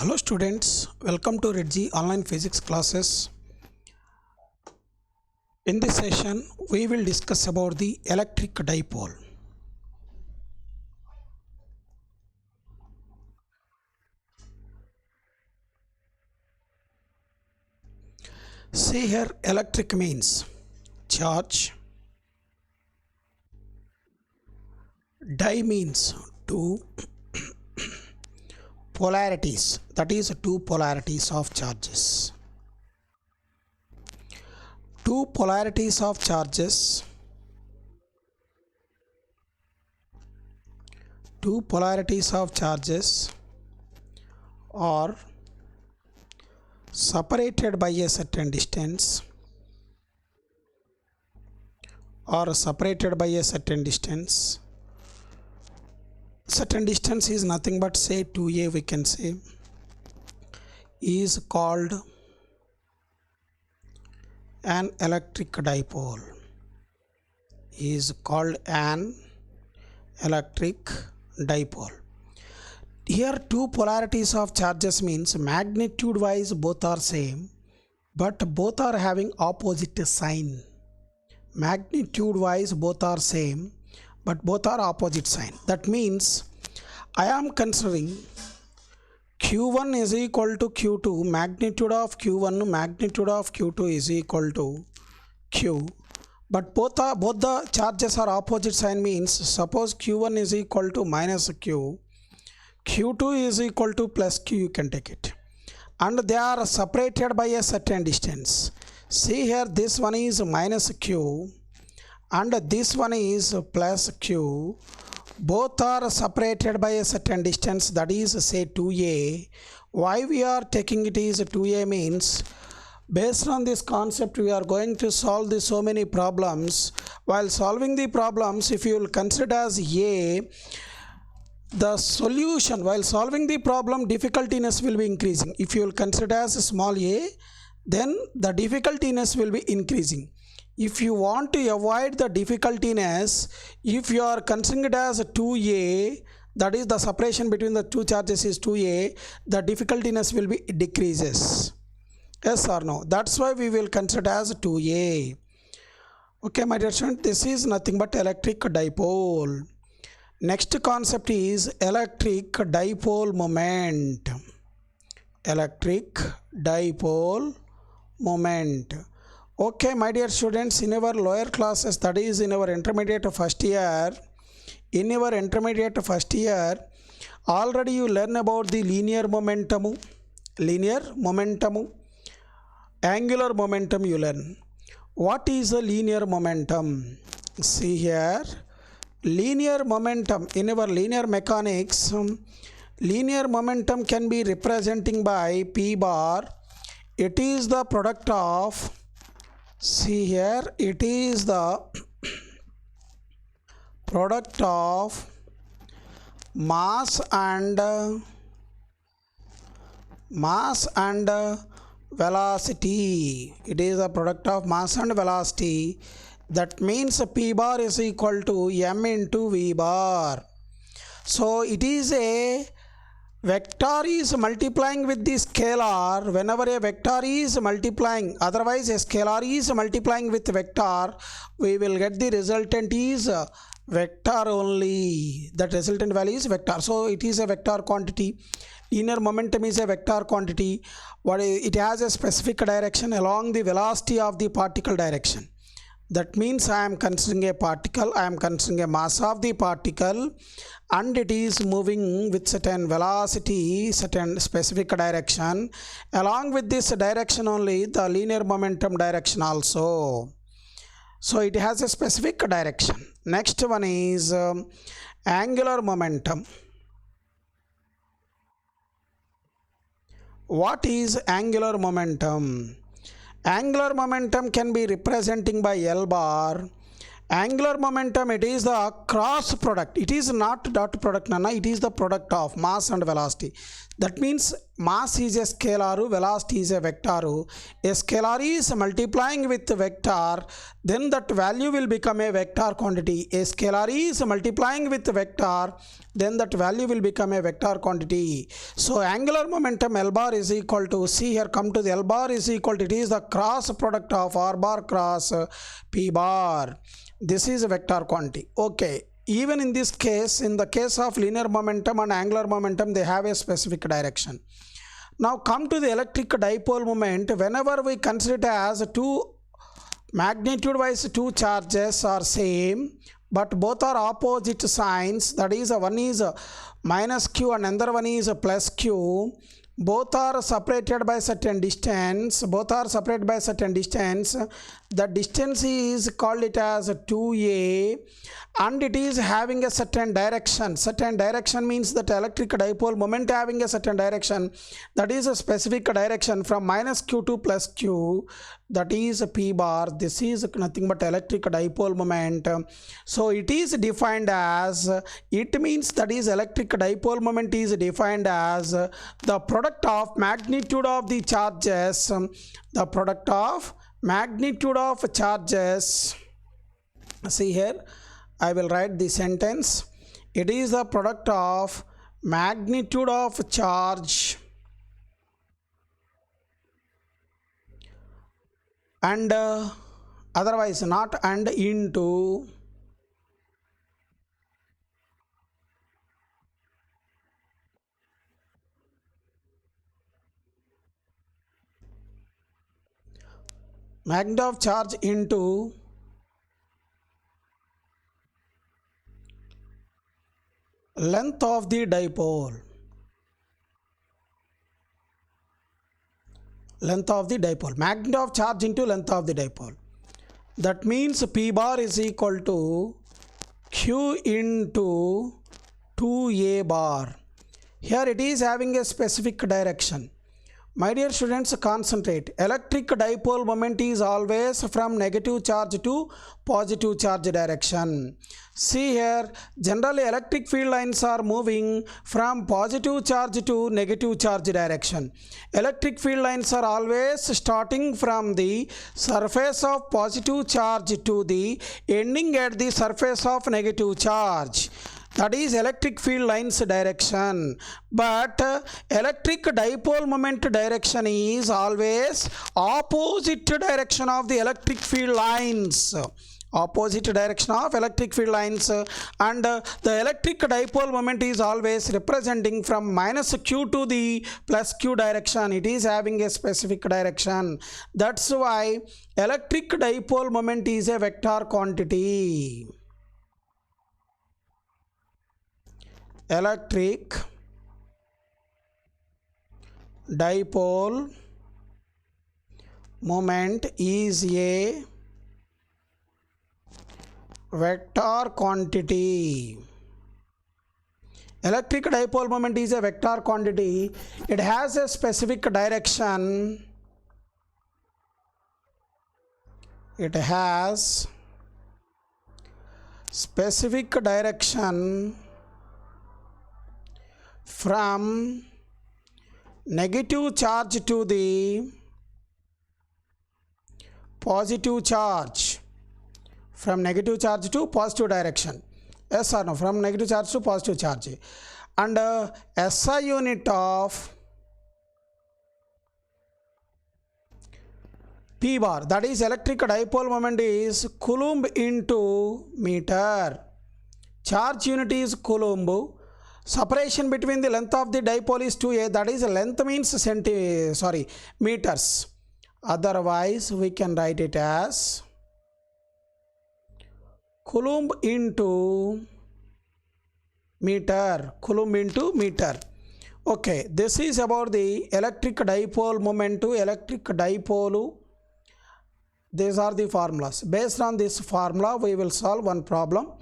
Hello students, welcome to Redji online physics classes. In this session, we will discuss about the electric dipole. See here, electric means charge, di means two polarities, that is two polarities of charges. Two polarities of charges, are separated by a certain distance, certain distance is nothing but say 2a, we can say, is called an electric dipole, Here two polarities of charges means magnitude wise both are same, but both are having opposite sign. Magnitude wise both are same, but both are opposite sign. That means I am considering Q1 is equal to Q2, magnitude of Q1, magnitude of Q2 is equal to Q, but both the charges are opposite sign means suppose Q1 is equal to minus Q, Q2 is equal to plus Q, you can take it, and they are separated by a certain distance. See here, this one is minus Q and this one is plus Q. Both are separated by a certain distance, that is say 2a. Why we are taking it is 2a means based on this concept we are going to solve so many problems. While solving the problems, if you will consider as a, the solution while solving the problem difficultiness will be increasing. If you will consider as small a, then the difficultiness will be increasing. If you want to avoid the difficultiness, if you are considered as 2a, that is the separation between the two charges is 2a, the difficultiness will be decreases. Yes or no? That's why we will consider as 2a. Okay, my dear student, this is nothing but electric dipole. Next concept is electric dipole moment. Okay, my dear students, in our lower classes, that is in our intermediate first year, already you learn about the linear momentum, angular momentum you learn. What is a linear momentum? See here, linear momentum in our linear mechanics, linear momentum can be representing by P bar. It is the product of, see here, it is the product of mass and velocity. It is a product of mass and velocity. That means P bar is equal to m into V bar. So it is a vector is multiplying with the scalar. Whenever a vector is multiplying, otherwise a scalar is multiplying with vector, we will get the resultant is vector only. That resultant value is vector. So it is a vector quantity. Linear momentum is a vector quantity. It has a specific direction along the velocity of the particle direction. That means I am considering a particle, I am considering a mass of the particle, and it is moving with certain velocity, certain specific direction. Along with this direction only, the linear momentum direction also. So it has a specific direction. Next one is angular momentum. What is angular momentum? Angular momentum can be representing by L bar. Angular momentum, it is the cross product. It is not dot product, Nana. It is the product of mass and velocity. That means mass is a scalar, velocity is a vector. A scalar is multiplying with vector, then that value will become a vector quantity. A scalar is multiplying with vector, then that value will become a vector quantity. So angular momentum L bar is equal to, see here, come to the L bar is equal to, it is the cross product of R bar cross P bar. This is a vector quantity. Okay. Even in this case, in the case of linear momentum and angular momentum, they have a specific direction. Now come to the electric dipole moment. Whenever we consider it as two magnitude wise two charges are same, but both are opposite signs, that is one is minus q and another one is plus q. Both are separated by certain distance. The distance is called it as 2a, and it is having a certain direction. Certain direction means that electric dipole moment having a certain direction, that is a specific direction from minus q to plus q, that is P bar. This is nothing but electric dipole moment. So it is defined as, it means that is electric dipole moment is defined as the product of magnitude of the charges, the product of magnitude of charges. See here, I will write the sentence. It is the product of magnitude of charge and otherwise not and into magnitude of charge into length of the dipole. Length of the dipole. Magnitude of charge into length of the dipole. That means P bar is equal to Q into 2A bar. Here it is having a specific direction. My dear students, concentrate. Electric dipole moment is always from negative charge to positive charge direction. See here, generally electric field lines are moving from positive charge to negative charge direction. Electric field lines are always starting from the surface of positive charge to the ending at the surface of negative charge. That is electric field lines direction. But electric dipole moment direction is always opposite direction of the electric field lines. Opposite direction of electric field lines, and the electric dipole moment is always representing from minus q to the plus q direction. It is having a specific direction. That's why electric dipole moment is a vector quantity. Electric dipole moment is a vector quantity. Electric dipole moment is a vector quantity. It has a specific direction. It has specific direction from negative charge to the positive charge. From negative charge to positive direction. Yes or no? From negative charge to positive charge. And SI unit of P bar, that is electric dipole moment, is Coulomb into meter. Charge unit is Coulomb. Separation between the length of the dipole is 2a, that is length means meters. Otherwise we can write it as Coulomb into meter. Coulomb into meter. Okay, this is about the electric dipole moment to electric dipole. These are the formulas. Based on this formula, we will solve one problem.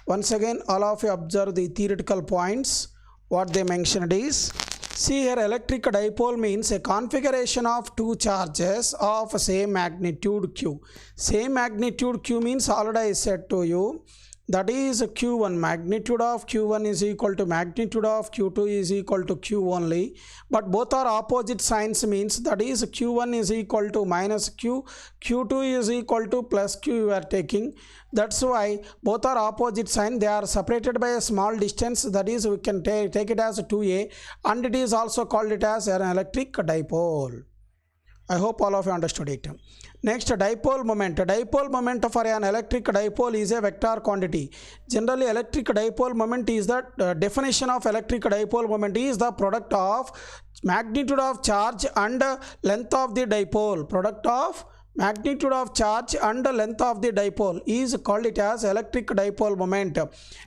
Once again, all of you observe the theoretical points. What they mentioned is, see here, electric dipole means a configuration of two charges of same magnitude q. Same magnitude q means, already I said to you, that is q1. Magnitude of q1 is equal to magnitude of q2 is equal to q only, but both are opposite signs, means that is q1 is equal to minus q, q2 is equal to plus q you are taking. That's why both are opposite sign. They are separated by a small distance, that is we can take it as 2a, and it is also called it as an electric dipole. I hope all of you understood it. Next, dipole moment. Dipole moment for an electric dipole is a vector quantity. Generally, electric dipole moment is the definition of electric dipole moment is the product of magnitude of charge and length of the dipole. Product of magnitude of charge and length of the dipole is called it as electric dipole moment.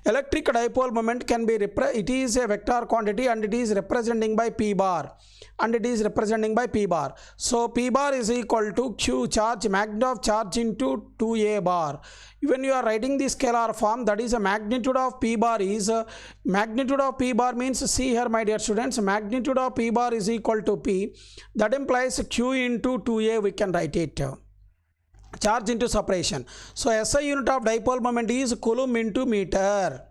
Electric dipole moment can be it is a vector quantity and it is representing by p bar, and it is representing by p bar. So p bar is equal to q charge, magnitude of charge into 2a bar. When you are writing the scalar form, that is a magnitude of p bar is magnitude of p bar means, see here my dear students, magnitude of p bar is equal to p, that implies q into 2a we can write it. Charge into separation. So SI unit of dipole moment is coulomb into meter.